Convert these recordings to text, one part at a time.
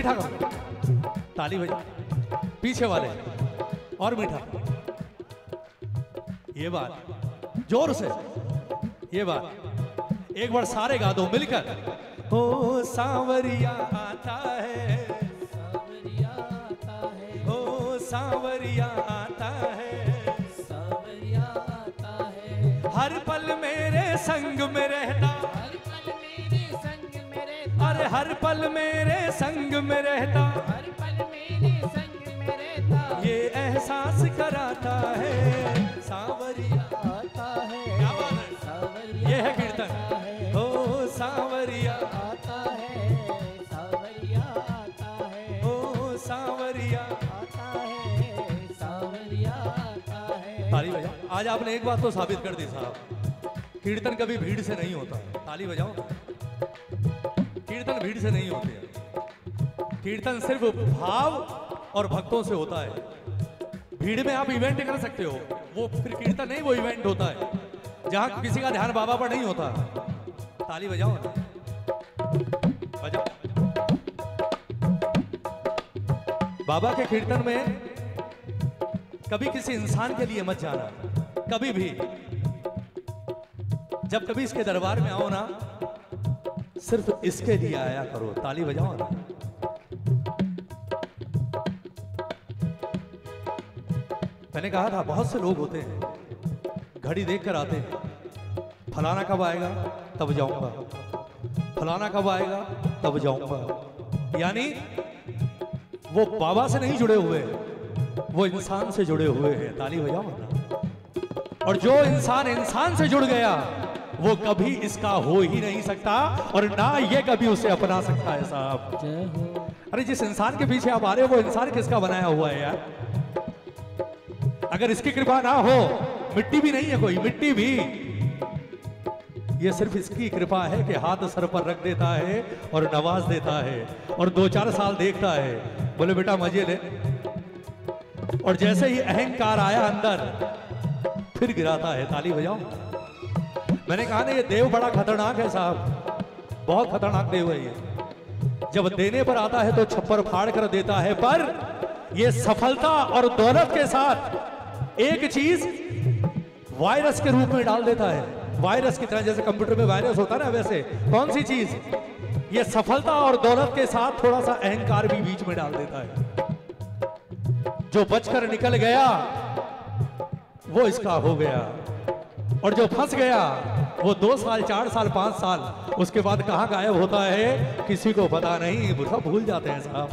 मीठा करो, ताली बजा, पीछे वाले और मीठा, ये बात जोर से, ये बात एक बार सारे गा दो मिलकर। ओ सांवरिया आता है, सांवरिया आता है, ओ सांवरिया आता है, सांवरिया आता है, हर पल मेरे संग में रहता, हर पल मेरे संग में रहता, अरे हर पल मेरे संग में रहता, हर पल मेरे संग में रहता, ये एहसास कराता है, सांवरिया आता है, क्या बात है, सांवरिया, ये है कीर्तन। ओ सांवरिया आता है, सांवरिया आता है, ओ सांवरिया आता है, सांवरिया आता है। ताली बजाओ। आज आपने एक बात तो साबित कर दी साहब, कीर्तन कभी भीड़ से नहीं होता। ताली बजाओ। कीर्तन भीड़ से नहीं होते, कीर्तन सिर्फ भाव और भक्तों से होता है। भीड़ में आप इवेंट कर सकते हो, वो फिर कीर्तन नहीं, वो इवेंट होता है जहां किसी का ध्यान बाबा पर नहीं होता। ताली बजाओ ना, बजाओ। बाबा के कीर्तन में कभी किसी इंसान के लिए मत जाना, कभी भी। जब कभी इसके दरबार में आओ ना, सिर्फ इसके लिए आया करो। ताली बजाओ ना। मैंने कहा था बहुत से लोग होते हैं घड़ी देख कर आते हैं, फलाना कब आएगा तब जाऊंगा, फलाना कब आएगा तब जाऊंगा। यानी वो बाबा से नहीं जुड़े हुए, वो इंसान से जुड़े हुए हैं। ताली बजाओ ना। और जो इंसान इंसान से जुड़ गया वो कभी इसका हो ही नहीं सकता और ना ये कभी उसे अपना सकता है साहब। अरे जिस इंसान के पीछे आप आ रहे हो वो इंसान किसका बनाया हुआ है यार? अगर इसकी कृपा ना हो, मिट्टी भी नहीं है कोई, मिट्टी भी, ये सिर्फ इसकी कृपा है कि हाथ सर पर रख देता है और नवाज देता है और 2-4 साल देखता है, बोले बेटा मजे ले, और जैसे ही अहंकार आया अंदर फिर गिराता है। ताली बजाओ। मैंने कहा ना ये देव बड़ा खतरनाक है साहब, बहुत खतरनाक देव है ये। जब देने पर आता है तो छप्पर फाड़ कर देता है, पर ये सफलता और दौलत के साथ एक चीज वायरस के रूप में डाल देता है। वायरस की तरह, जैसे कंप्यूटर में वायरस होता है ना, वैसे कौन सी चीज, ये सफलता और दौलत के साथ थोड़ा सा अहंकार भी बीच में डाल देता है। जो बचकर निकल गया वो इसका हो गया, और जो फंस गया वो 2 साल 4 साल 5 साल उसके बाद कहाँ गायब होता है किसी को पता नहीं, सब भूल जाते हैं साहब।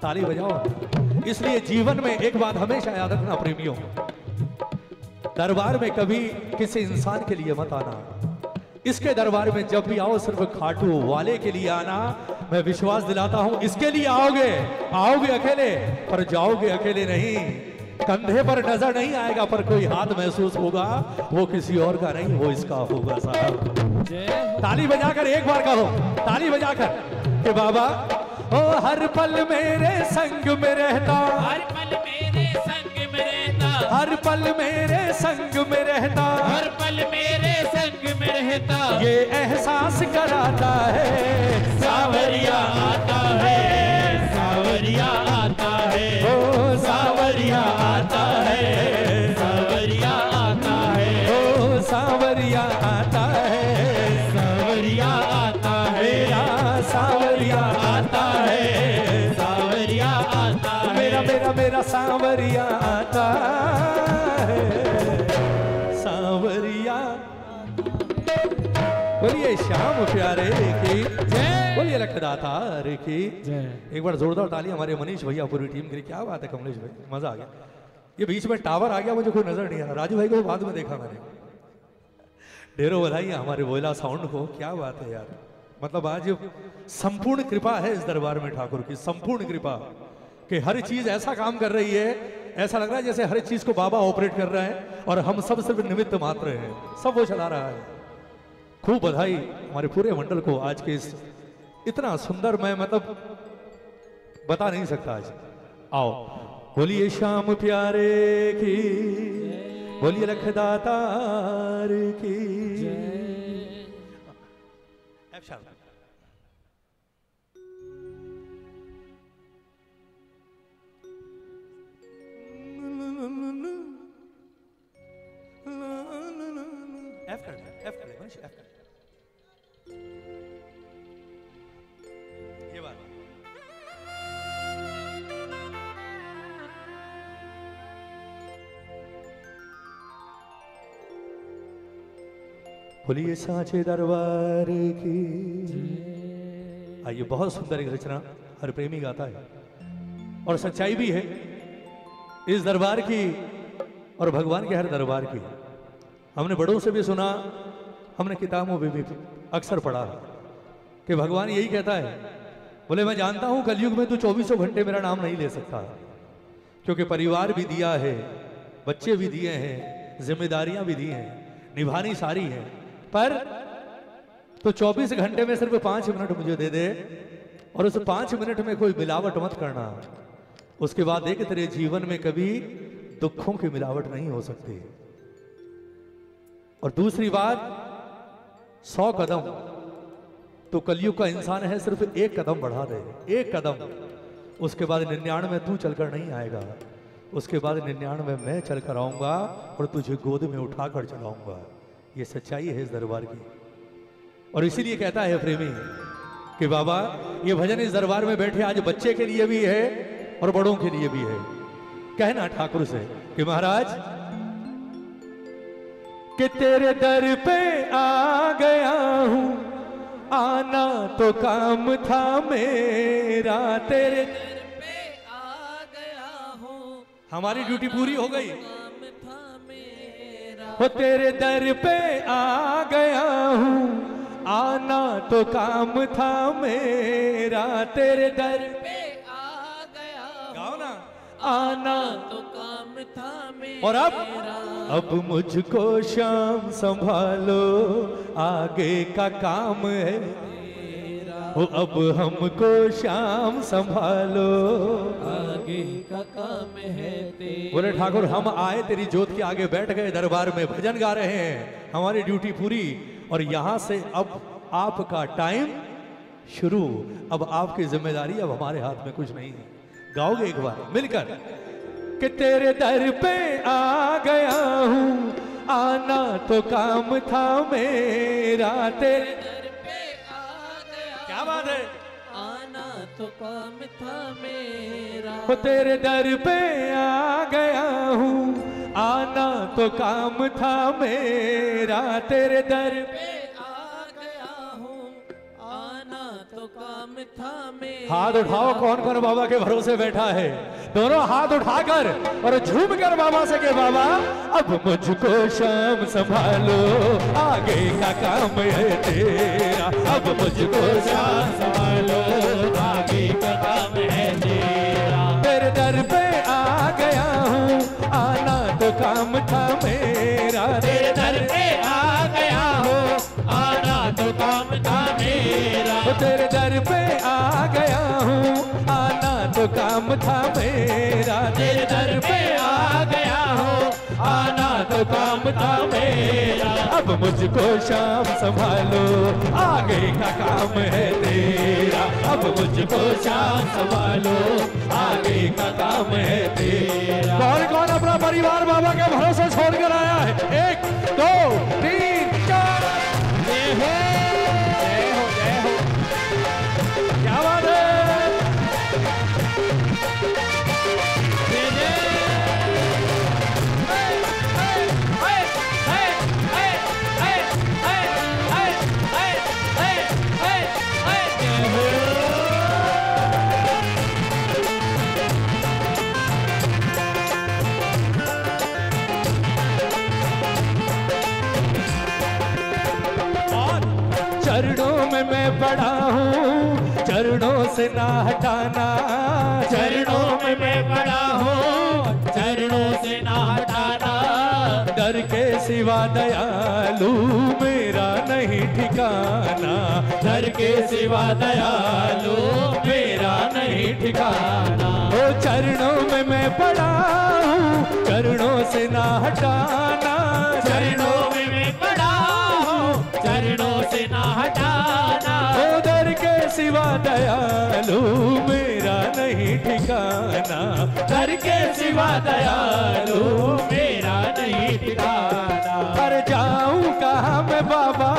ताली बजाओ। इसलिए जीवन में एक बात हमेशा याद रखना प्रेमियों, दरबार में कभी किसी इंसान के लिए मत आना। इसके दरबार में जब भी आओ सिर्फ खाटू वाले के लिए आना। मैं विश्वास दिलाता हूं इसके लिए आओगे, आओगे अकेले पर जाओगे अकेले नहीं। कंधे पर नजर नहीं आएगा पर कोई हाथ महसूस होगा, वो किसी और का नहीं, वो इसका होगा साहब। ताली बजाकर एक बार कहो, ताली बजाकर कि बाबा ओ हर पल मेरे संग में रहता, हर पल मेरे संग में रहता, हर पल मेरे संग में रहता, हर पल मेरे संग में रहता, ये एहसास कराता है सांवरिया आता है, सांवरिया आता है, ओ सांवरिया आता है, सांवरिया आता है, ओ सांवरिया आता है, सांवरिया आता है, मेरा सांवरिया आता है, सांवरिया आता है, मेरा मेरा मेरा सांवरिया आता है, सांवरिया। बोलिए श्याम प्यारे की जय, बोलिए लखदातार की जय। एक बार जोरदार ताली हमारे मनीष भैया पूरी टीम के लिए। क्या बात है कमलेश भाई, मजा आ गया। ये बीच में टावर आ गया, मुझे कोई नजर नहीं आ रहा। राजू भाई को बाद में देखा मैंने। ढेरों बधाई हमारे वोयला साउंड को, क्या बात है यार। मतलब आज संपूर्ण कृपा है इस दरबार में ठाकुर की, संपूर्ण कृपा कि हर चीज ऐसा काम कर रही है, ऐसा लग रहा है जैसे हर चीज को बाबा ऑपरेट कर रहा है और हम सब सिर्फ निमित्त मात्र हैं, सब वो चला रहा है। खूब बधाई हमारे पूरे मंडल को आज के इस इतना सुंदर, मैं मतलब बता नहीं सकता आज। आओ बोलिए श्याम प्यारे की, बोलिए लखदातार की जय। ये बात बोलिए सांचे दरबार की। आइए, बहुत सुंदर एक रचना हर प्रेमी गाता है और सच्चाई भी है इस दरबार की और भगवान के हर दरबार की। हमने बड़ों से भी सुना, हमने किताबों में भी अक्सर पढ़ा कि भगवान यही कहता है, बोले मैं जानता हूं कलयुग में तू 24 घंटे मेरा नाम नहीं ले सकता, क्योंकि परिवार भी दिया है, बच्चे भी दिए हैं, जिम्मेदारियां भी दी हैं, निभानी सारी है, पर तो 24 घंटे में सिर्फ 5 मिनट मुझे दे दे और उस 5 मिनट में कोई मिलावट मत करना। उसके बाद देख तेरे जीवन में कभी दुखों की मिलावट नहीं हो सकती। और दूसरी बात, 100 कदम तो कलयुग का इंसान है, सिर्फ 1 कदम बढ़ा दे, 1 कदम, उसके बाद 99 तू चलकर नहीं आएगा, उसके बाद 99 मैं चलकर आऊंगा और तुझे गोद में उठाकर चलाऊंगा। ये सच्चाई है इस दरबार की। और इसीलिए कहता है प्रेमी कि बाबा ये भजन इस दरबार में बैठे आज बच्चे के लिए भी है और बड़ों के लिए भी है। कहना ठाकुर से कि महाराज कि तेरे दर पे आ गया हूं, आना तो काम था मेरा, तेरे दर पे आ गया हूं, हमारी ड्यूटी पूरी हो गई, वो तेरे दर पे आ गया हूं, आना तो काम था मेरा, तेरे दर पे आ गया, गाओ ना, आना तो काम था मेरा। और अब मुझको शाम संभालो, आगे का काम है तेरा, वो अब हमको शाम संभालो, आगे का काम है तेरा। बोले ठाकुर हम आए तेरी जोत के आगे बैठ गए, दरबार में भजन गा रहे हैं, हमारी ड्यूटी पूरी, और यहां से अब आपका टाइम शुरू, अब आपकी जिम्मेदारी, अब हमारे हाथ में कुछ नहीं है। गाओगे एक बार मिलकर कि तेरे दर पे आ गया हूं, आना तो काम था मेरा, तेरे दर पे आ गया, क्या बात है, आना तो काम था मेरा, वो तेरे दर पे आ गया हूं, आना तो काम था मेरा, तेरे दर पे आ गया हूं, आना तो काम था मेरा। हाथ उठाओ, कौन कौन बाबा के भरोसे बैठा है, दोनों हाथ उठाकर और झूम कर बाबा से के बाबा अब मुझको शाम संभालो, आगे का काम है तेरा, अब मुझको शाम संभालो, आगे का काम है तेरा, तेरे दर पे आ गया हूँ, आना तो काम था मेरा, तेरे दर पे आ गया हूँ, आना तो काम था मेरा, तेरे दर पे आ गया हूँ, आना तो काम था मेरा, तेरे दर पे आ गया हूँ, आना तो काम था मेरा, अब मुझको शाम संभालो, आगे का काम है तेरा, अब मुझको शाम संभालो, आगे का काम है तेरा। कौन कौन अपना परिवार बाबा के भरोसे छोड़कर आया है? 1 2 3 4 जय हो जय हो जय हो, क्या बात है, चरणों में मैं पड़ा हूँ, चरणों से ना हटाना, चरणों में मैं पड़ा हूँ, चरणों से ना हटाना, डर के सिवा दयालु मेरा नहीं ठिकाना, डर के सिवा दयालु मेरा नहीं ठिकाना, ओ चरणों में मैं पड़ा हूँ, चरणों से ना हटाना, चरणों में मैं पड़ा हूँ, चरणों से ना हटाना, ओ दर के सिवा दयालु मेरा नहीं ठिकाना, दर के सिवा दयालु मेरा नहीं ठिकाना। पर जाऊं कहाँ मैं बाबा,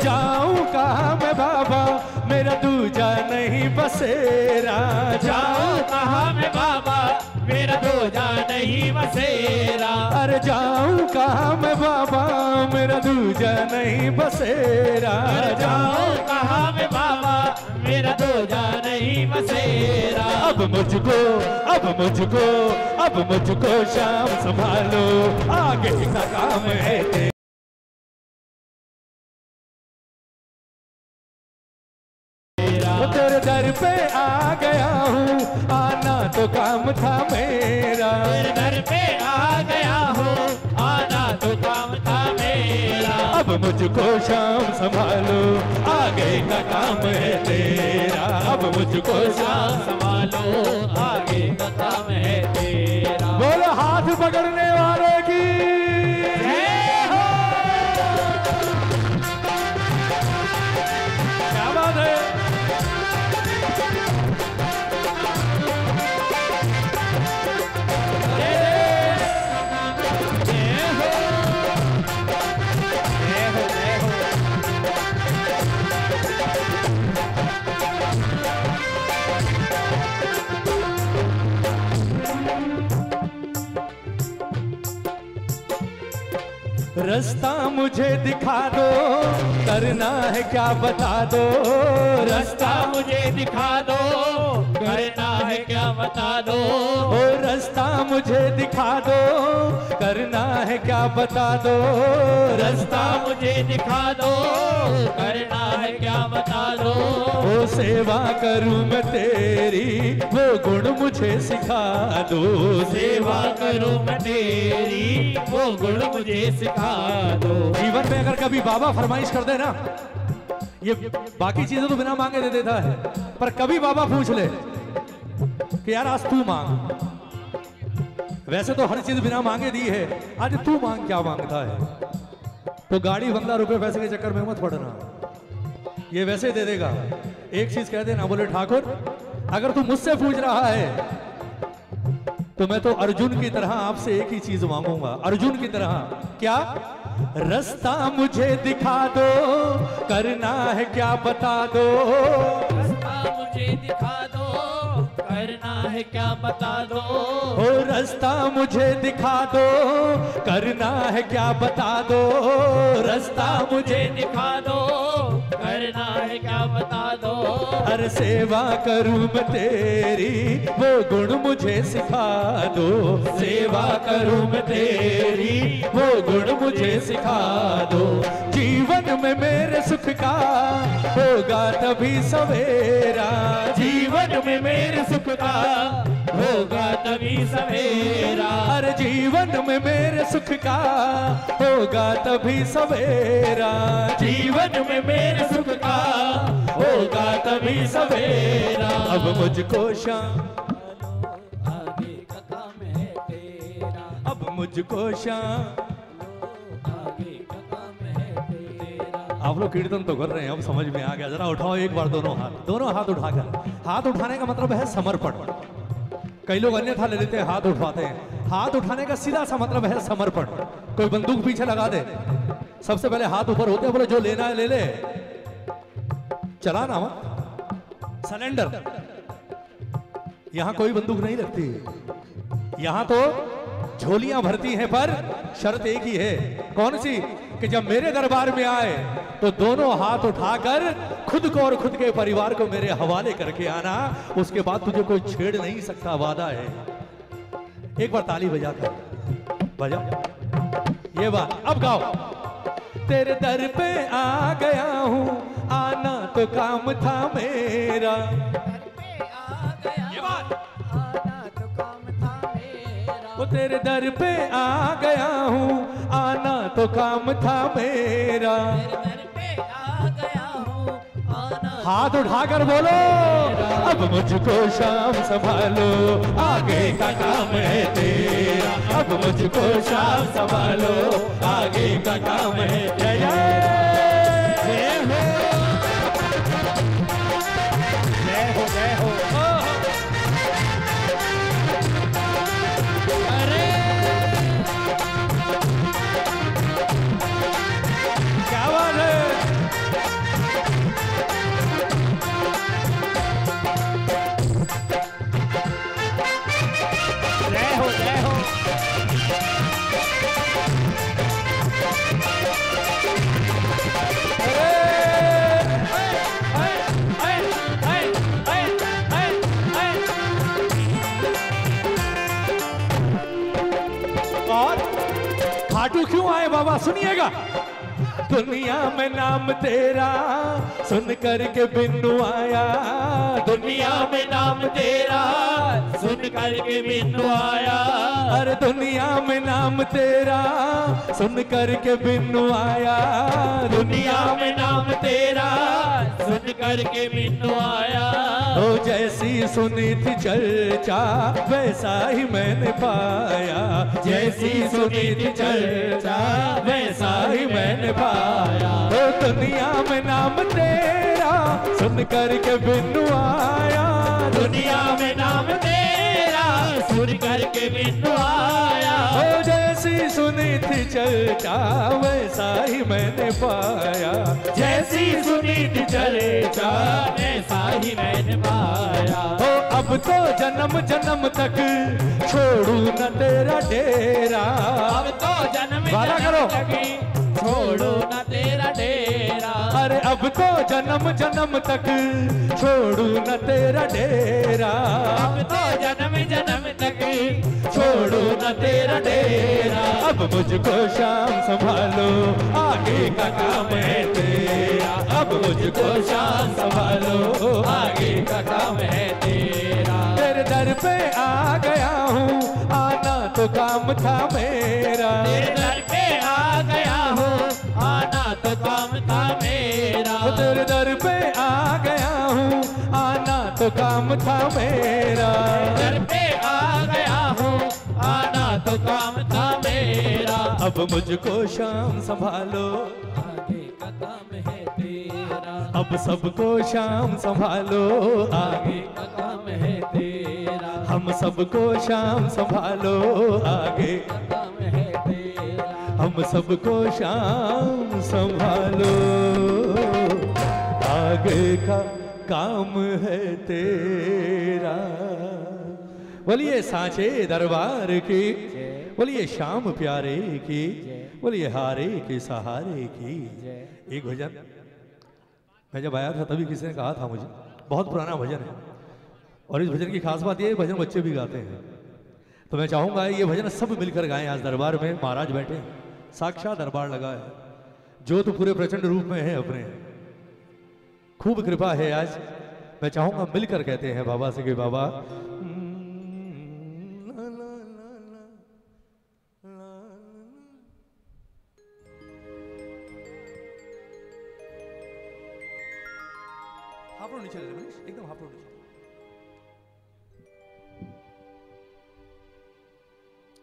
जाऊं कहाँ मैं बाबा मेरा दूजा नहीं बसेरा। जाऊं कहाँ मैं बाबा मेरा दूजा नहीं बसेरा। अरे जाऊं कहाँ मैं बाबा मेरा दूजा नहीं बसेरा। जाऊं कहाँ मैं बाबा मेरा दूजा नहीं बसेरा। अब मुझको शाम संभालो आगे का काम है तेरा। तेरे दर पे आ गया हूँ आना तो काम था मेरा। तेरे दर पे आ गया हूँ आना तो काम था मेरा। अब मुझको शाम संभालो आगे का काम है तेरा। अब मुझको शाम संभालो आगे का काम है तेरा। बोलो हाथ पकड़ने वाले की जय हो। क्या बात है। रास्ता मुझे दिखा दो करना है क्या बता दो। रास्ता मुझे दिखा दो करना है क्या बता दो। ओ रास्ता मुझे दिखा दो करना है क्या बता दो। रास्ता मुझे दिखा दो करना है क्या बता दो। ओ सेवा करूं मैं तेरी वो गुण मुझे सिखा दो। सेवा करूं मैं तेरी वो गुण मुझे सिखा दो। जीवन में अगर कभी बाबा फरमाइश कर दे ना, ये बाकी चीजें तो बिना मांगे दे देता है, पर कभी बाबा पूछ ले कि यार आज तू मांग। वैसे तो हर चीज बिना मांगे दी है, आज तू मांग क्या मांगता है। तो गाड़ी बंगला रुपए पैसे के चक्कर में मत पड़ना, ये वैसे दे देगा। एक चीज कह देना, बोले ठाकुर अगर तू मुझसे पूछ रहा है तो मैं तो अर्जुन की तरह आपसे एक ही चीज मांगूंगा। अर्जुन की तरह क्या? रास्ता मुझे दिखा दो करना है क्या बता दो। रास्ता मुझे दिखा दो करना है क्या बता दो। ओ रास्ता मुझे दिखा दो करना है क्या बता दो। रास्ता मुझे दिखा दो करना है क्या बता दो। हर सेवा करूं मैं तेरी वो गुण मुझे सिखा दो। सेवा करूं मैं तेरी वो गुण मुझे सिखा दो। जीवन में मेरे सुख का होगा तभी सवेरा। जीवन में मेरे सुख का होगा तभी सवेरा। हर जीवन में मेरे सुख का होगा तभी सवेरा। जीवन में मेरे सुख का होगा तभी सवेरा। अब मुझको शाम आगे का काम है तेरा। अब मुझको शाम। आगे का काम है तेरा। आप लोग कीर्तन तो कर रहे हैं, अब समझ में आ गया। जरा उठाओ एक बार दोनों हाथ उठाकर। हाथ उठाने का मतलब है समर्पण। कई लोग अन्यथा ले लेते हैं, हाथ उठवाते हैं। हाथ उठाने का सीधा सा मतलब है समर्पण। कोई बंदूक पीछे लगा दे, सबसे पहले हाथ ऊपर होते हैं, बोले जो लेना है ले ले, चलाना मत, सरेंडर। यहां कोई बंदूक नहीं लगती, यहां तो झोलियां भरती हैं, पर शर्त एक ही है। कौन सी? कि जब मेरे दरबार में आए तो दोनों हाथ उठाकर खुद को और खुद के परिवार को मेरे हवाले करके आना। उसके बाद तुझे कोई छेड़ नहीं सकता, वादा है। एक बार ताली बजा कर बजा ये बात। अब गाओ। तेरे दर पे आ गया हूं आना तो काम था मेरा। ये बात। वो तेरे दर पे आ गया हूँ आना तो काम था मेरा। हाथ उठाकर बोलो अब मुझको शाम संभालो आगे का काम है तेरा। अब मुझको शाम संभालो आगे का काम है। जय जय हो जय हो। अरे क्या बात है। बिन्नू क्यों आए बाबा सुनिएगा। दुनिया में नाम तेरा सुन करके बिन्नू आया, दुनिया में नाम तेरा सुन करके बिन्नू आया। अरे दुनिया में नाम तेरा सुन करके बिन्नू आया, दुनिया में नाम तेरा सुन करके बिन्नू आया। ओ जैसी सुनी थी चर्चा वैसा ही मैंने पाया, जैसी सुनी थी चर्चा वैसा ही मैंने पाया। ओ दुनिया में नाम तेरा सुन करके बिन्नू आया, दुनिया में नाम तेरा सुन करके बिन्नू आया। ओ जैसी सुनी थी चर्चा वैसा ही मैंने पाया, जैसी सुनी थी चर्चा वैसा ही मैंने पाया। ओ अब तो जन्म जन्म तक छोड़ू न तेरा डेरा, अब तो जन्म वादा करो। तक छोड़ो न तेरा डेरा। अरे अब तो जन्म जन्म तक छोड़ू न तेरा डेरा, अब तो जन्म जन्म तक छोड़ो न तेरा डेरा। अब मुझको शाम संभालो आगे का काम है तेरा, अब मुझको शाम संभालो आगे का काम है तेरा। तेरे दर पे आ गया हूँ आना तो काम था मेरा, तेरे दर पे आ गया हूँ आना तो काम था मेरा। तेरे दर पे आ गया हूँ आना तो काम था मेरा, दर पे आ गया हूँ आना तो काम था मेरा। अब मुझको शाम संभालो आगे का काम है तेरा, अब सबको शाम संभालो आगे आगे का काम है तेरा। हम सबको शाम संभालो आगे, काम है तेरा, हम सबको शाम संभालो आगे का काम है तेरा। बोलिए सांचे दरबार की, बोलिए श्याम प्यारे की, बोलिए हारे के सहारे की। एक भजन मैं जब आया था तभी किसी ने कहा था मुझे, बहुत पुराना भजन है और इस भजन की खास बात ये है भजन बच्चे भी गाते हैं, तो मैं चाहूंगा ये भजन सब मिलकर गाएं। आज दरबार में महाराज बैठे हैं, साक्षात दरबार लगा है, जो तो पूरे प्रचंड रूप में है अपने, खूब कृपा है आज। मैं चाहूंगा मिलकर कहते हैं बाबा से कि बाबा हाफ रोड नीचे ले ले, एकदम हाफ रोड नीचे।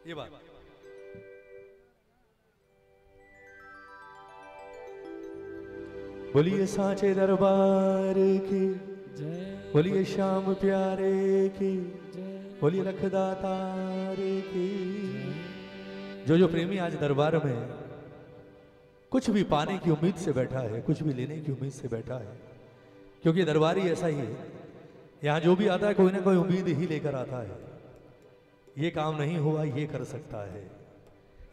ये बात बोलिए सांचे दरबार की, बोलिए श्याम प्यारे की, बोलिए लखदातार की। जो प्रेमी आज दरबार में कुछ भी पाने की उम्मीद से बैठा है, कुछ भी लेने की उम्मीद से बैठा है, क्योंकि दरबार ही ऐसा ही है, यहाँ जो भी आता है कोई ना कोई उम्मीद ही लेकर आता है। ये काम नहीं हुआ ये कर सकता है,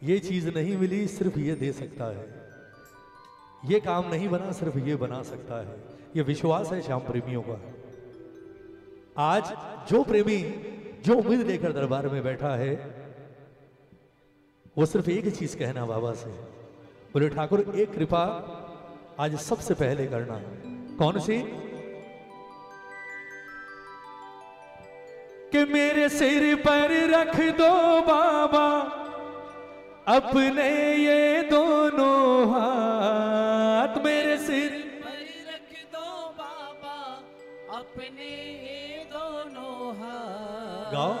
ये चीज नहीं मिली सिर्फ ये दे सकता है, ये काम नहीं बना सिर्फ ये बना सकता है। ये विश्वास है श्याम प्रेमियों का। आज जो प्रेमी जो उम्मीद लेकर दरबार में बैठा है वो सिर्फ एक ही चीज कहना बाबा से, बोले ठाकुर एक कृपा आज सबसे पहले करना। कौन सी? कि मेरे सिर पर रख दो बाबा अपने ये दोनों हाथ, मेरे सिर पर रख दो बाबा अपने ये दोनों हाथ। गाओ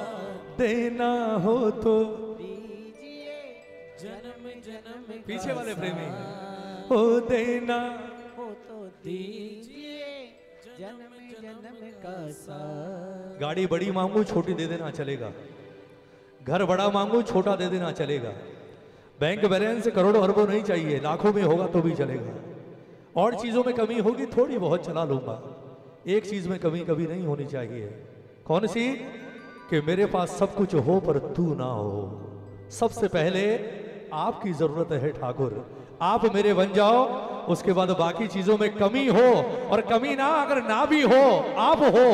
देना हो तो दीजिए जन्म जन्म का पीछे वाले प्रेमी साथ। हो देना हो तो दीजिए जन्म जन्म का साथ। गाड़ी बड़ी मांगू छोटी दे देना चलेगा, घर बड़ा मांगू छोटा दे देना चलेगा, बैंक बैलेंस करोड़ों अरबों नहीं चाहिए, लाखों में होगा तो भी चलेगा। और चीजों में कमी होगी थोड़ी बहुत चला लूंगा, एक चीज में कमी कभी नहीं होनी चाहिए। कौन सी? कि मेरे पास सब कुछ हो पर तू ना हो। सबसे पहले आपकी जरूरत है ठाकुर, आप मेरे बन जाओ, उसके बाद बाकी चीजों में कमी हो और कमी ना अगर ना भी हो आप हो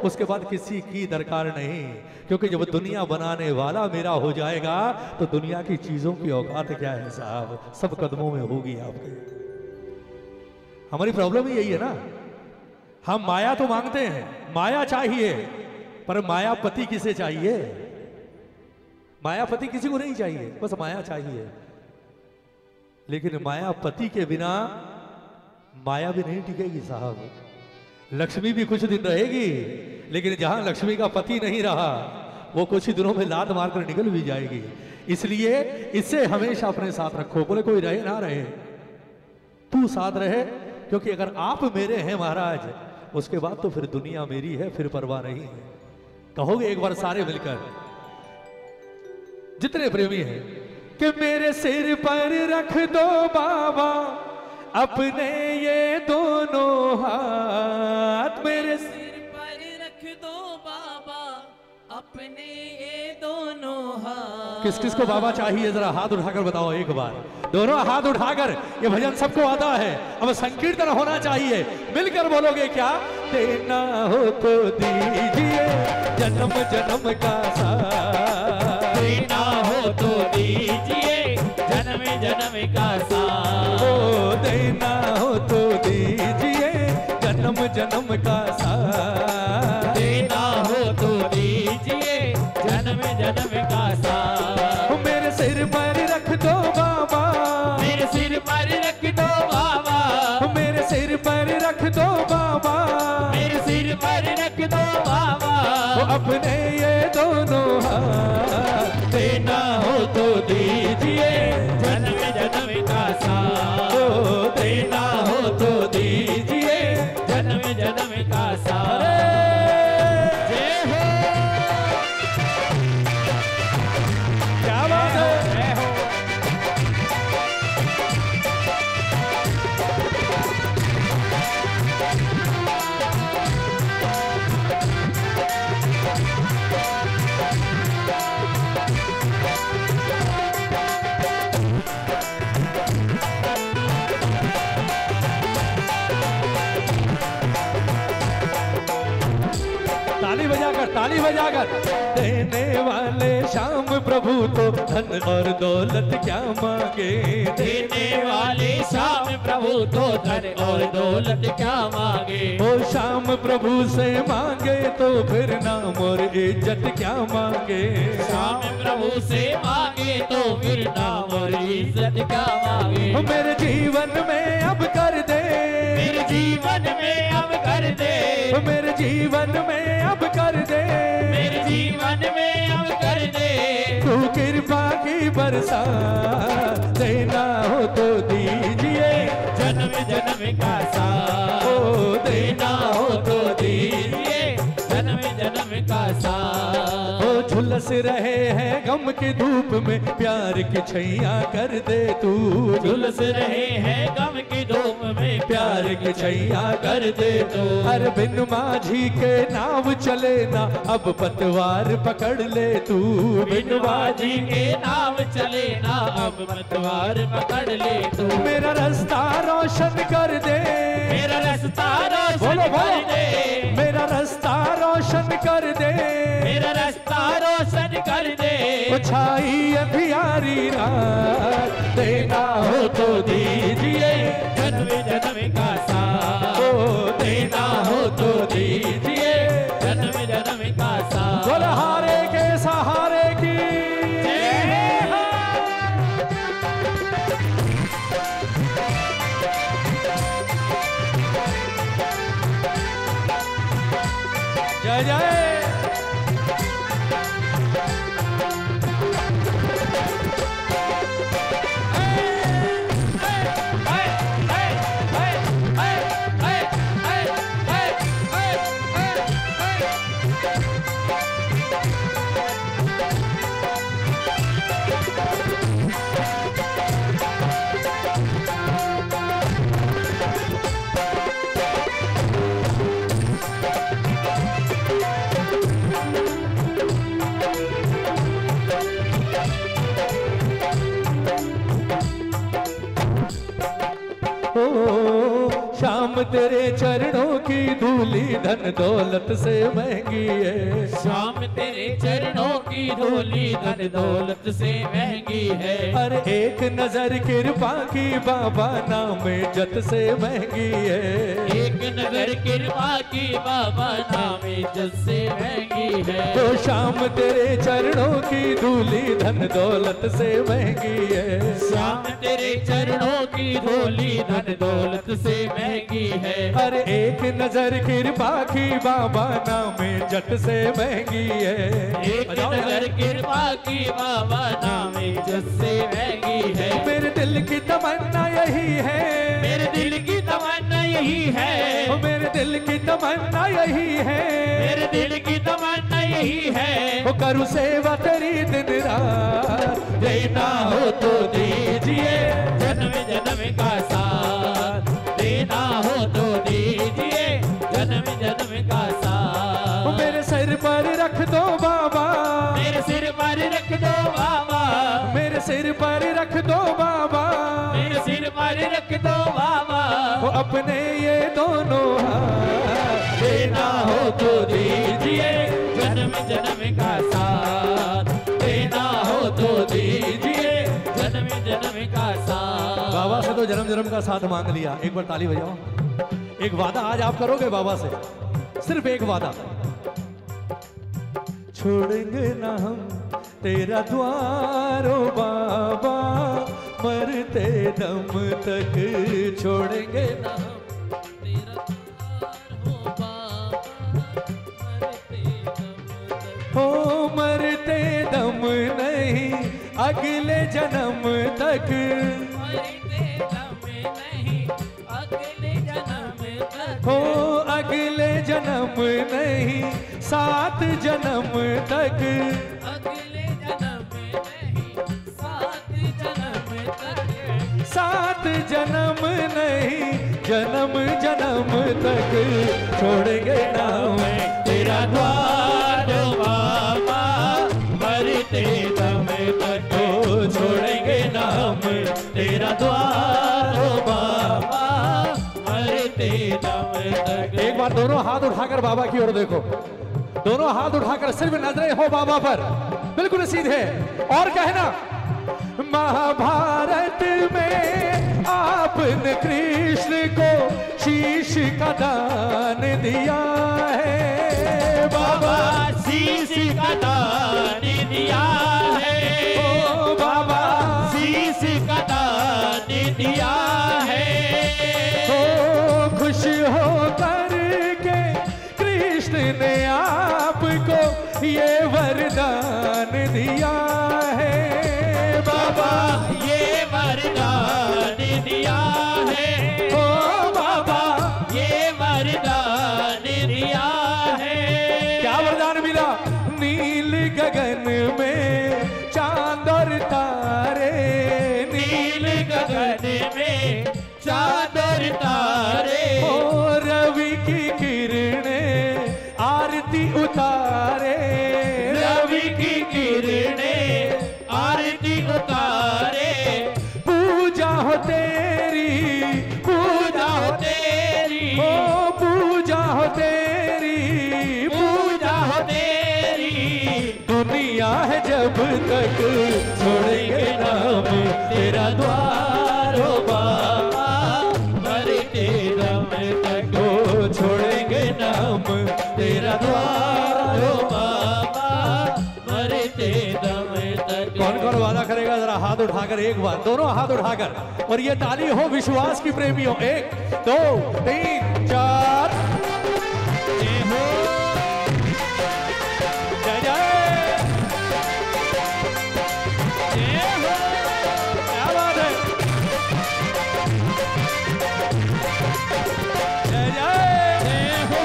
उसके बाद किसी की दरकार नहीं, क्योंकि जब दुनिया बनाने वाला मेरा हो जाएगा तो दुनिया की चीजों की औकात क्या है साहब, सब कदमों में होगी आपके। हमारी प्रॉब्लम ही यही है ना, हम माया तो मांगते हैं, माया चाहिए, पर मायापति किसे चाहिए? मायापति किसी को नहीं चाहिए, बस माया चाहिए। लेकिन मायापति के बिना माया भी नहीं टिकेगी साहब। लक्ष्मी भी कुछ दिन रहेगी, लेकिन जहां लक्ष्मी का पति नहीं रहा वो कुछ ही दिनों में लात मारकर निकल भी जाएगी। इसलिए इसे हमेशा अपने साथ रखो। बोले कोई रहे ना रहे, तू साथ रहे, क्योंकि अगर आप मेरे हैं महाराज, उसके बाद तो फिर दुनिया मेरी है, फिर परवाह नहीं है। कहोगे एक बार सारे मिलकर, जितने प्रेमी हैं, कि मेरे सिर पर रख दो बाबा अपने ये दोनों हाथ, मेरे सिर पर रख दो बाबा अपने ये दोनों हाथ। किस किस को बाबा चाहिए जरा हाथ उठाकर बताओ एक बार, दोनों हाथ उठाकर। ये भजन सबको आता है, अब संकीर्तन होना चाहिए, मिलकर बोलोगे क्या? देना हो तो दीजिए जन्म जन्म का साथ, देना हो तो दीजिए जन्म जन्म का साथ, ओ देना हो तो दीजिए जन्म जन्म का साथ, देना हो तो दीजिए जन्म जन्म का साथ। मेरे सिर पर रख दो बाबा, मेरे सिर पर रख दो बाबा, मेरे सिर पर रख दो बाबा, मेरे सिर पर रख दो बाबा अपने ये दोनों हाथ, देना हो तो दीजिए जन्म जन्म का साथ, देना हो तो दीजिए जन्म जन्म का साथ। जय हो, क्या बात है? जय हो। ताली बजाकर देने वाले श्याम प्रभु तो धन और दौलत क्या मांगे, देने वाले श्याम प्रभु तो धन और दौलत क्या मांगे, ओ श्याम प्रभु से मांगे तो फिर नाम और इज्जत क्या मांगे, श्याम प्रभु से मांगे तो फिर नाम और इज्जत क्या मांगे। मेरे जीवन में अब कर दे, मेरे जीवन में अब कर दे, मेरे जीवन में अब कर दे, मेरे जीवन में अब कर दे, तू कृपा की बरसात, देना हो तो दीजिए जन्म जन्म का साथ, ओ देना हो तो दीजिए जन्म जन्म का साथ। ओ झुलस रहे हैं गम की धूप में प्यार की छैया कर दे तू, झुलस रहे हैं गम की धूप में प्यार की छैया कर दे तू। हर बिन माझी के नाव चले ना अब पतवार पकड़ ले तू, बिन बाजी के नाव चले ना अब पतवार पकड़ ले तू। मेरा रास्ता रोशन कर दे, मेरा रास्ता रोशन कर दे, मेरा रास्ता रोशन कर दे, मेरा रास्ता रोशन कर दे, छाई अंधियारी रात, देना हो तो दीजिए जन्म जन्म का साथ, ओ देना हो तो दीजिए जन्म जन्म का साथ। दुल्हारे के सहारे की जय जय। श्याम तेरे चरणों की धूली धन दौलत से महंगी है। श्याम तेरे चरणों की धूली धन दौलत से महंगी है। अरे एक नजर कृपा की बाबा नाम इज्जत से महंगी है। एक नजर कृपा की बाबा नाम इज्जत से महंगी है। तो श्याम तेरे चरणों की धूली धन दौलत से महंगी है। श्याम तेरे चरणों की धूली धन दौलत से महंगी है। अरे एक नजर कृपा की बाबा नाम इज्जत से महंगी है। एक नजर कृपा की बाबा नाम इज्जत से महंगी है। मेरे दिल की तमन्ना यही है। मेरे दिल की तमन्ना यही है। मेरे दिल की तमन्ना यही है। मेरे दिल की तमन्ना यही है। वो करूँ सेवा तेरी दिन रात, देना हो तो दीजिए जन्म जन्म का साथ, देना हो तो दीजिए जन्म जन्म का साथ। मेरे सिर पर रख दो बाबा, मेरे सिर पर रख दो बाबा, मेरे सिर पर रख दो बाबा, मेरे सिर पर रख दो बाबा। वो अपने ये दोनों हाथ, देना हो तो दीजिए जन्म जन्म का साथ, देना हो तो दीजिए जन्म जन्म का साथ। बाबा से तो जन्म जन्म का साथ मांग लिया। एक बार ताली बजाओ। एक वादा आज आप करोगे बाबा से, सिर्फ एक वादा, छोड़ेंगे ना हम तेरा द्वार ओ बाबा, मरते दम तक छोड़ेंगे ना हम तेरा द्वार हो बाबा, मरते दम तक। हो मरते दम नहीं अगले जन्म तक, मरते दम नहीं अगले जन्म तक। हो अगले जन्म नहीं 7 जन्म तक, अगले जन्म नहीं 7 जन्म तक। 7 जन्म नहीं जन्म जन्म तक छोड़ेंगे ना मैं तेरा द्वार ओ बाबा, मरते दम तक। ओ छोड़ेंगे ना हम तेरा द्वार ओ बाबा, मरते दम तक। एक बार दोनों हाथ उठाकर बाबा की ओर देखो, दोनों हाथ उठाकर सिर्फ नजरें हो बाबा पर, बिल्कुल सीधे, और कहना महाभारत में आपने कृष्ण को शीश का दान दिया है बाबा, शीश का दान दिया है। ओ बाबा शीश का दान दिया है। ओ खुश हो करके कृष्ण ने आपको ये वरदान दिया है बाबा, ये वरदान दिया है। ओ बाबा ये वरदान दिया है। क्या वरदान मिला? नील गगन में चांद और तारे, नील गगन में चाँद और तारे। ओ रवि की किरणें आरती उतारे, रवि की किरणें आरती उतारे। पूजा हो तेरी, पूजा हो तेरी, ओ पूजा हो तेरी, पूजा हो तेरी। दुनिया है जब तक छोड़ेंगे ना हम तेरा द्वार ओ बाबा, मरते दम तक। ओ छोड़ेंगे ना हम तेरा द्वार ओ बाबा, मरते दम तक। कौन कौन वादा करेगा? जरा हाथ उठाकर एक बार, दोनों हाथ उठाकर, और ये ताली हो विश्वास की प्रेमियों। 1 2 3 4 जय हो, जय जय जय हो। क्या बात है, जय जय जय हो।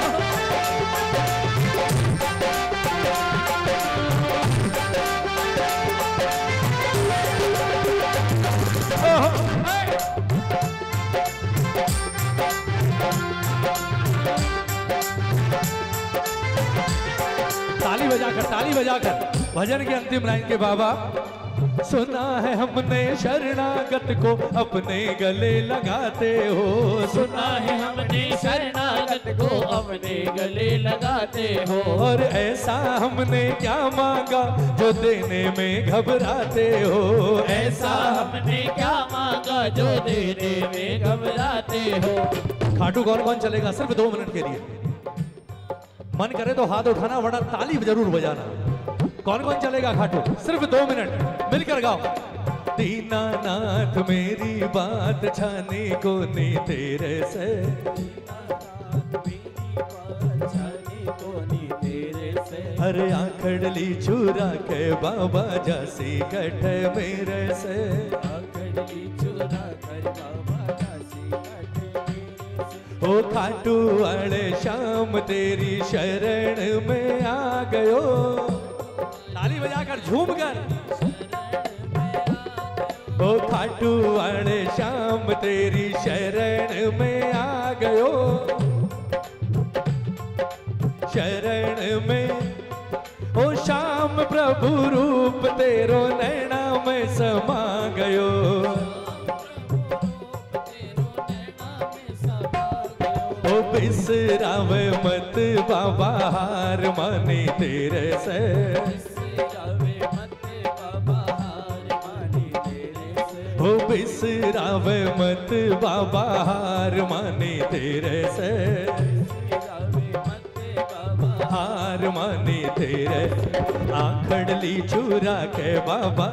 ताली बजाकर भजन की अंतिम लाइन के बाबा सुना है हमने शरणागत को अपने गले लगाते हो। सुना है हमने शरणागत को अपने गले लगाते हो। और ऐसा हमने क्या मांगा जो देने में घबराते हो। ऐसा हमने क्या मांगा जो देने में घबराते हो। खाटू कौन कौन चलेगा सिर्फ 2 मिनट के लिए? मन करे तो हाथ उठाना वरना ताली जरूर बजाना। कौन कौन चलेगा खाटू? सिर्फ 2 मिनट मिलकर गाओ। दीनानाथ मेरी बात छाने को नहीं तेरे से, अरे आखड़ली चूरा के बाबा जासी कट मेरे से। ओ खाटू वाले शाम तेरी शरण में आ गयो। ताली बजाकर झूम कर। ओ खाटू वाले शाम तेरी शरण में आ गयो। शरण में ओ शाम प्रभु रूप तेरो नैना में समा गयो। ओ बिसरावे मत बाबा हार माने तेरे से। ओ बिसरावे मत बाबा हार माने तेरे से। हार माने तेरे आखड़ली चूरा के बाबा,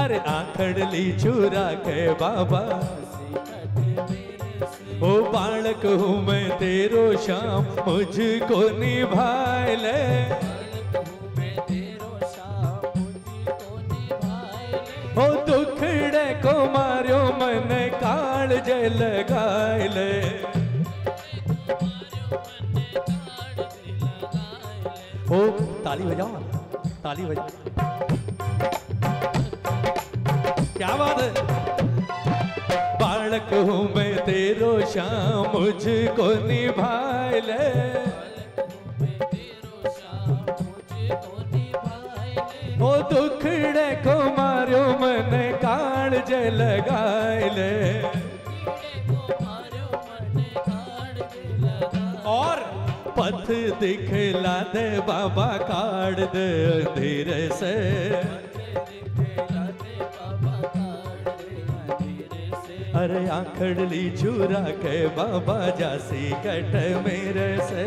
अरे आखड़ली चूरा के बाबा। ओ बालक हूँ मैं तेरो श्याम मुझको निभाए ले। ओ दुखड़े को मार्यो मन काल जय लगाए ले। ओ ताली बजाओ, ताली बजाओ। क्या बात है। बालक हूँ मैं तेरो श्याम मुझको निभाए ले। ओ दुखड़े को मार्यो मन काल जय लगाए ले। और पथ दिखला दे बाबा काट दे धीरे से। अरे आखड़ली चूरा के बाबा जासी कट मेरे से।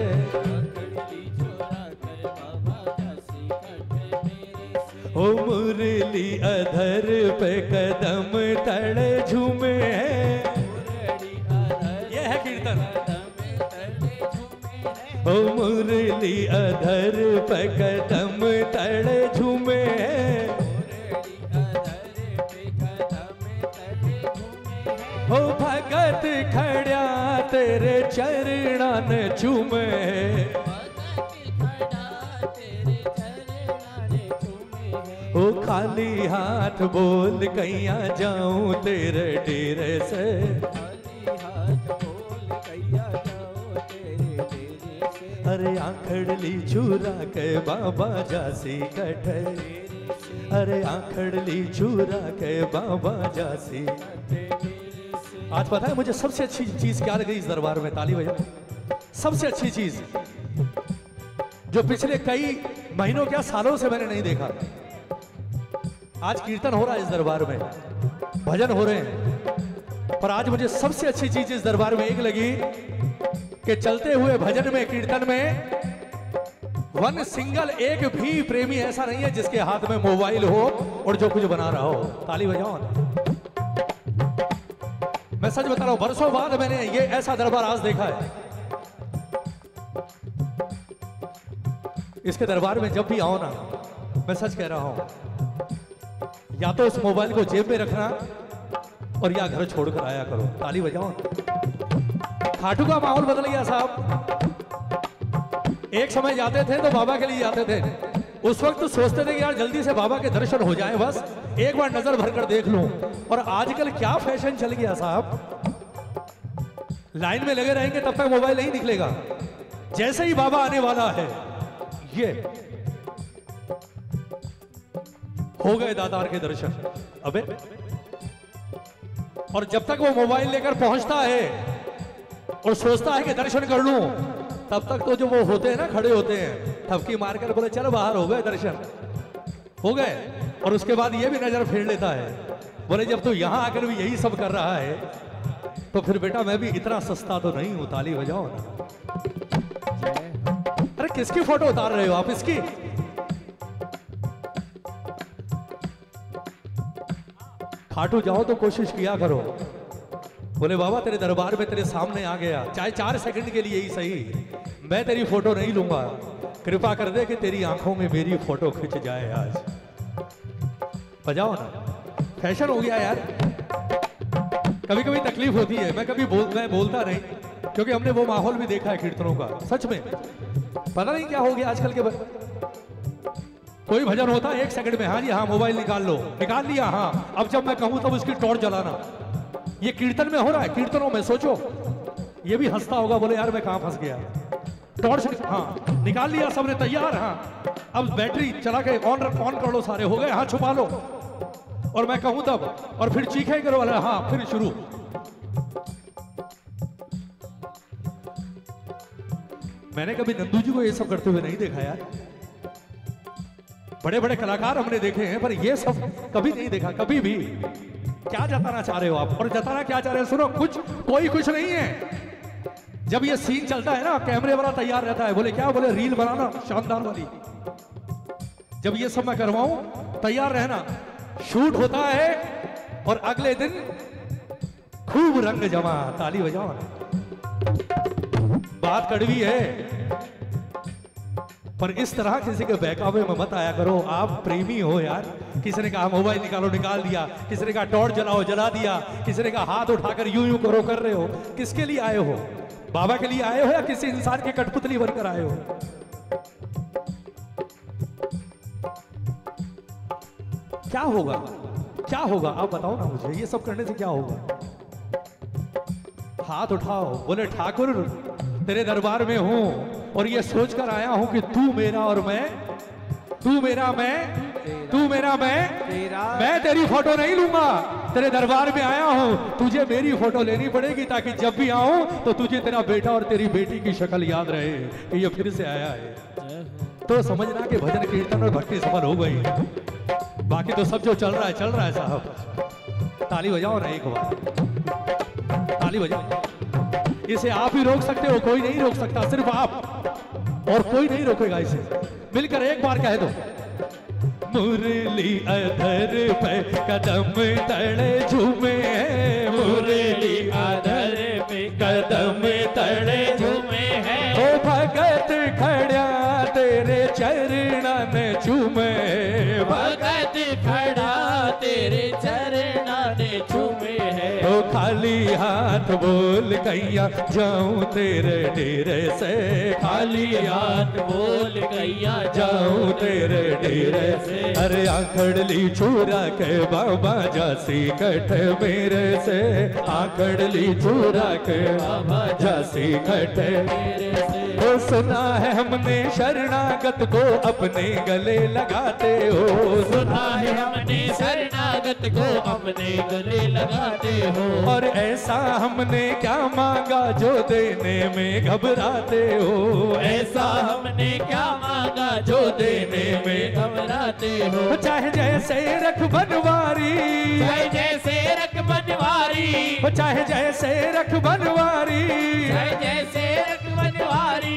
ओ मुरली अधर पे कदम तड़े झूमे है। ये है कीर्तन। ओ मुरली अधर पे कदम तड़े झूमे है। ओ भगत खड़ा तेरे चरणान चूमे। ओ खाली हाथ बोल कैया जाऊं तेरे डेरे से। अरे आखड़ली चूरा के बाबा जासी कट। अरे आखड़ली चूरा के बाबा जासी। आज पता है मुझे सबसे अच्छी चीज क्या लगी इस दरबार में? ताली बजाओ। सबसे अच्छी चीज जो पिछले कई महीनों क्या सालों से मैंने नहीं देखा। आज कीर्तन हो रहा है इस दरबार में, भजन हो रहे हैं, पर आज मुझे सबसे अच्छी चीज इस दरबार में एक लगी कि चलते हुए भजन में, कीर्तन में वन सिंगल एक भी प्रेमी ऐसा नहीं है जिसके हाथ में मोबाइल हो और जो कुछ बना रहा हो। ताली बजाओ ना। मैं सच बता रहा हूं, बरसों बाद मैंने ये ऐसा दरबार आज देखा है। इसके दरबार में जब भी आओ ना, मैं सच कह रहा हूं, या तो उस मोबाइल को जेब में रखना और या घर छोड़कर आया करो। ताली बजाओ। खाटू का माहौल बदल गया साहब। एक समय जाते थे तो बाबा के लिए जाते थे। उस वक्त तो सोचते थे कि यार जल्दी से बाबा के दर्शन हो जाएं, बस एक बार नजर भर कर देख लूं। और आजकल क्या फैशन चल गया साहब, लाइन में लगे रहेंगे तब तक मोबाइल नहीं निकलेगा। जैसे ही बाबा आने वाला है, ये हो गए दातार के दर्शन। अबे और जब तक वो मोबाइल लेकर पहुंचता है और सोचता है कि दर्शन कर लूं, तब तक तो जो वो होते हैं ना, खड़े होते हैं, ठपकी मारकर बोले चलो बाहर, हो गए दर्शन, हो गए। और उसके बाद ये भी नजर फेर लेता है, बोले जब तू यहां आकर भी यही सब कर रहा है तो फिर बेटा मैं भी इतना सस्ता तो नहीं हूं, ताली बजाओ ना। अरे किसकी फोटो उतार रहे हो आप? इसकी? खाटू जाओ तो कोशिश किया करो। बोले बाबा तेरे दरबार में तेरे सामने आ गया, चाहे 4 सेकंड के लिए ही सही, मैं तेरी फोटो नहीं लूंगा, कृपा कर दे कि तेरी आंखों में मेरी फोटो खिंच जाए आज। बजाओ ना, फैशन हो गया यार। कभी कभी तकलीफ होती है, मैं बोलता नहीं, क्योंकि हमने वो माहौल भी देखा है कीर्तनों का। सच में पता नहीं क्या हो गया आजकल के कोई भजन होता है 1 सेकंड में, हाँ जी हाँ मोबाइल निकाल लो, निकाल लिया, हाँ अब जब मैं कहूं तब उसकी टॉर्च जलाना। ये कीर्तन में हो रहा है। कीर्तनों में सोचो, ये भी हंसता होगा, बोले यार मैं कहां फंस गया। टॉर्च हाँ निकाल लिया, सबने तैयार, हाँ अब बैटरी चला के ऑन कर लो, सारे हो गए, हाँ छुपा लो, और मैं कहूं तब, और फिर चीखें करो वाला, हाँ फिर शुरू। मैंने कभी नंदू जी को ये सब करते हुए नहीं देखा यार। बड़े बड़े कलाकार हमने देखे हैं, पर ये सब कभी नहीं देखा, कभी भी। क्या जताना चाह रहे हो आप? और जताना क्या चाह रहे हो? सुनो, कुछ नहीं है। जब ये सीन चलता है ना, कैमरे वाला तैयार रहता है, बोले क्या, बोले रील बनाना शानदार वाली। जब ये सब मैं करवाऊं, तैयार रहना। शूट होता है और अगले दिन खूब रंग जमा, ताली बजाओ। बात कड़वी है, पर इस तरह किसी के बहकावे में मत आया करो। आप प्रेमी हो यार। किसी ने कहा मोबाइल निकालो, निकाल दिया, किसी ने कहा टॉर्च जलाओ, जला दिया, किसी ने कहा हाथ उठाकर यूं यूं करो, कर रहे हो। किसके लिए आए हो? बाबा के लिए आए हो या किसी इंसान के कठपुतली बनकर आए हो? क्या होगा, क्या होगा आप बताओ ना मुझे, ये सब करने से क्या होगा? हाथ उठाओ, बोले ठाकुर तेरे दरबार में हूं और ये सोचकर आया हूं कि तू मेरा और मैं, तू मेरा मैं तेरी फोटो नहीं लूंगा। तेरे दरबार में आया हूं, तुझे मेरी फोटो लेनी पड़ेगी, ताकि जब भी आऊं तो तुझे तेरा बेटा और तेरी बेटी की शक्ल याद रहे कि ये फिर से आया है। तो समझना कि भजन कीर्तन और भक्ति सफल हो गई। बाकी तो सब जो चल रहा है साहब। ताली बजाओ ना एक बार, ताली बजाओ। इसे आप ही रोक सकते हो, कोई नहीं रोक सकता, सिर्फ आप, और कोई नहीं रोकेगा इसे। मिलकर एक बार कह दो, मुरली अधर पे कदम तड़े झूमे, मुरली अधर पे कदम तड़े झूमे है, ओ भगत खड़ा तेरे चरणन चूमे, भगत खड़ा तेरे चरणन चूमे है, ओ खाली हाथ बोल गैया जाऊं तेरे डेरे से, खाली हाथ बोल गैया जाऊं तेरे डेरे से, अरे आंकड़ली चूरा के बाबा जासी कट मेरे से, आंकड़ली चूरा के बाबा जासी कट मेरे से, ओ सुना है हमने शरणागत को अपने गले लगाते हो, सुना है हमने शरणागत को अपने गले लगाते हो, और ऐसा हमने क्या मांगा जो देने में घबराते हो, ऐसा हमने क्या मांगा जो देने में घबराते हो, चाहे जैसे रख बनवारी, चाहे जैसे रख बनवारी, चाहे जैसे रख बनवारी, चाहे जैसे रख बनवारी,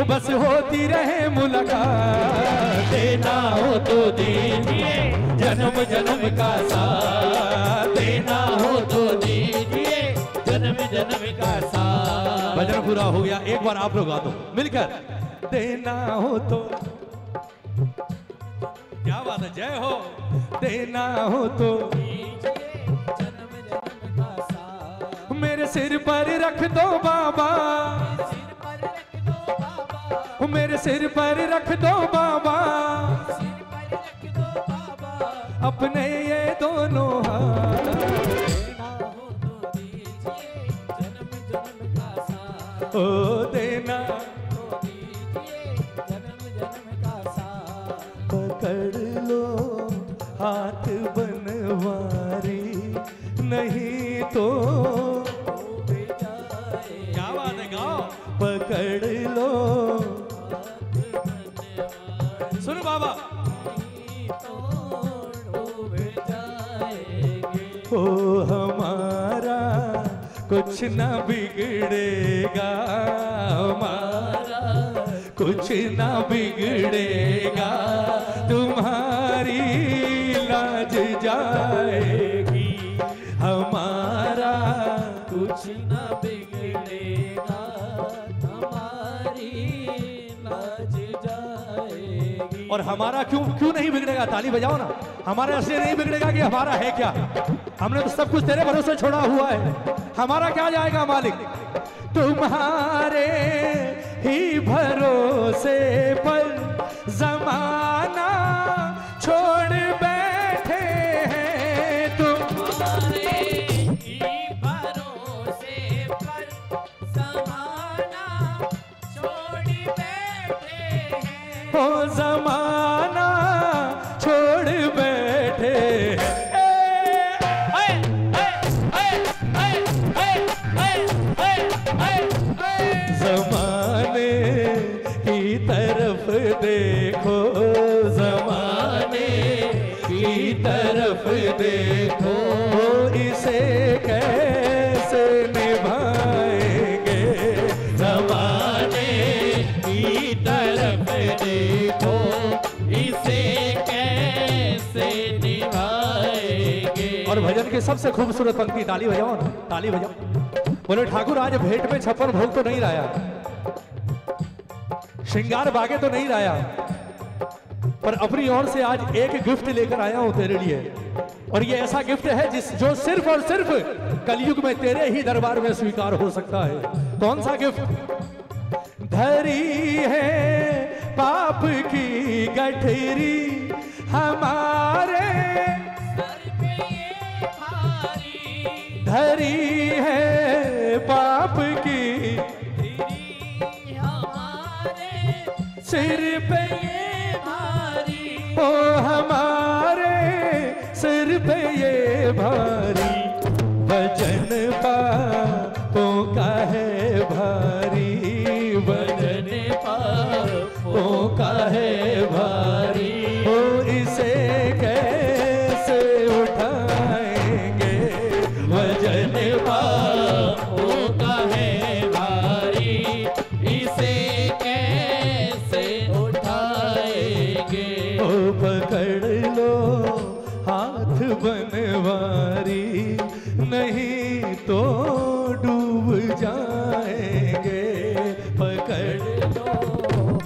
बस होती रहे मुलाकात, देना हो तो दीजिए जन्म जन्म का साथ, देना हो तो दीजिए जन्म जन्म का साथ। भजन पूरा हो गया, एक बार आप लोग गा दो मिलकर, देना हो तो, क्या बात है, जय हो, देना हो तो जन्म जन्म का साथ, मेरे सिर पर रख दो बाबा, मेरे सिर पर रख दो बाबा, अपने ये दोनों हाथ, ओ देना पकड़ लो हाथ बनवारी, नहीं तो क्या बात है, गाओ। पकड़ लो, सुनो बाबा, ओ हमारा कुछ न बिगड़ेगा, हमारा कुछ न बिगड़ेगा, तुम्हारी लाज जाएगी, हमारा कुछ न बिगड़ेगा, हमारी लाज जाएगी। और हमारा क्यों नहीं बिगड़ेगा? ताली बजाओ ना। हमारा इसलिए नहीं बिगड़ेगा कि हमारा है क्या, हमने तो सब कुछ तेरे भरोसे छोड़ा हुआ है। हमारा क्या जाएगा मालिक? तुम्हारे ही भरोसे पर जमाना छोड़ बैठे हैं, तुम्हारे ही भरोसे पर जमाना छोड़ बैठे हैं, ओ जमाना छोड़ बैठे हैं। ज़माने की तरफ देखो, ज़माने की तरफ देखो, इसे कैसे निभाएंगे, ज़माने की तरफ देखो, इसे कैसे निभाएंगे। और भजन की सबसे खूबसूरत पंक्ति, ताली बजाओ ना, ताली बजाओ। बोले ठाकुर आज भेंट में 56 भोग तो नहीं लाया, श्रृंगार बागे तो नहीं लाया, पर अपनी ओर से आज एक गिफ्ट लेकर आया हूं तेरे लिए। और ये ऐसा गिफ्ट है जो सिर्फ और सिर्फ कलयुग में तेरे ही दरबार में स्वीकार हो सकता है। कौन सा गिफ्ट? धरी है पाप की गठरी हमारे सर पे ये भारी, धरी है पाप की हमारे सिर पे ये भारी, ओ हमारे सिर पे ये भारी, वजन पापों का है भारी, वजन पापों का है भारी, ओ इसे कैसे उठाएंगे, वजन पापों का है भारी, इसे कैसे उठाएंगे। ओ पकड़ लो हाथ बनवारी, नहीं तो डूब जाएंगे, पकड़ लो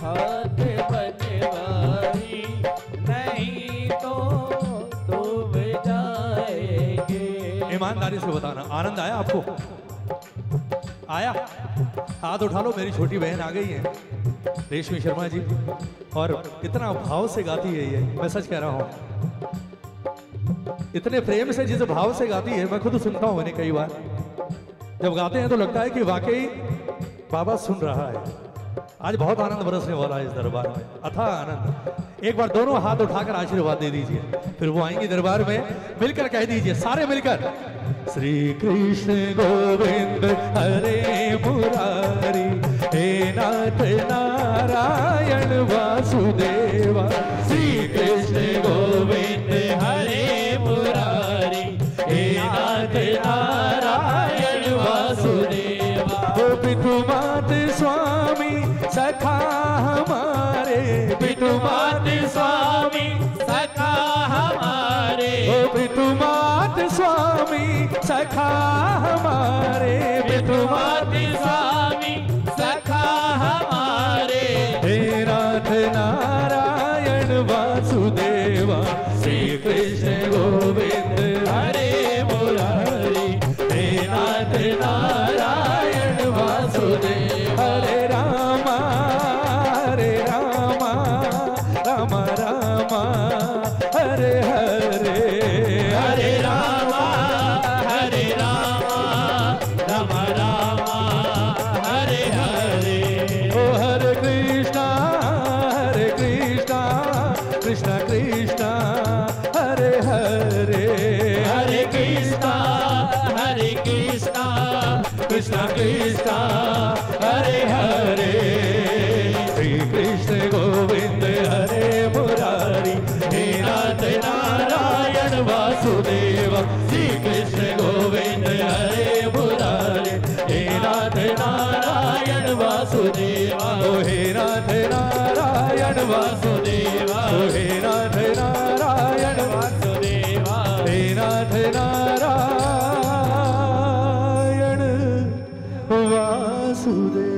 हाथ बनवारी, नहीं तो डूब जाएंगे। ईमानदारी से बताना, आनंद आया आपको? आया? हाथ उठा लो, मेरी छोटी बहन आ गई है रेशमी शर्मा जी, और इतना भाव से गाती है ये, मैं सच कह रहा हूं, इतने प्रेम से जिस भाव से गाती है, मैं खुद सुनता हूं, मैंने कई बार जब गाते हैं तो लगता है कि वाकई बाबा सुन रहा है। आज बहुत आनंद बरसने वाला है इस दरबार में, अथाह आनंद। एक बार दोनों हाथ उठाकर आशीर्वाद दे दीजिए, फिर वो आएंगी दरबार में, मिलकर कह दीजिए सारे मिलकर, श्री कृष्ण गोविंद हरे मुरारी, हे नाथ नारायण वासुदेवा, श्री कृष्ण गोविंद हरे मुरारी, हे नाथ नारायण वासुदेवा, ओ पितुमात स्वामी सखा हमारे, पितुमात स्वामी सखा हमारे, ओ पितुमात स्वामी सखा हमारे, पितुमात स्वामी सखा हमारे, हे नाथ नारायण वासुदेवा, श्री कृष्ण गोविंद हरे मुरारी, हे नाथ नारायण वासुदेवा, हरे रामा राम रामा हरे हरे, हरे रामा राम रामा नारायण वासुदेवा ओ हे नाथ नारायण वासुदेवा ओ हे नाथ नारायण वासुदेवा हे नाथ नारायण वासुदेव।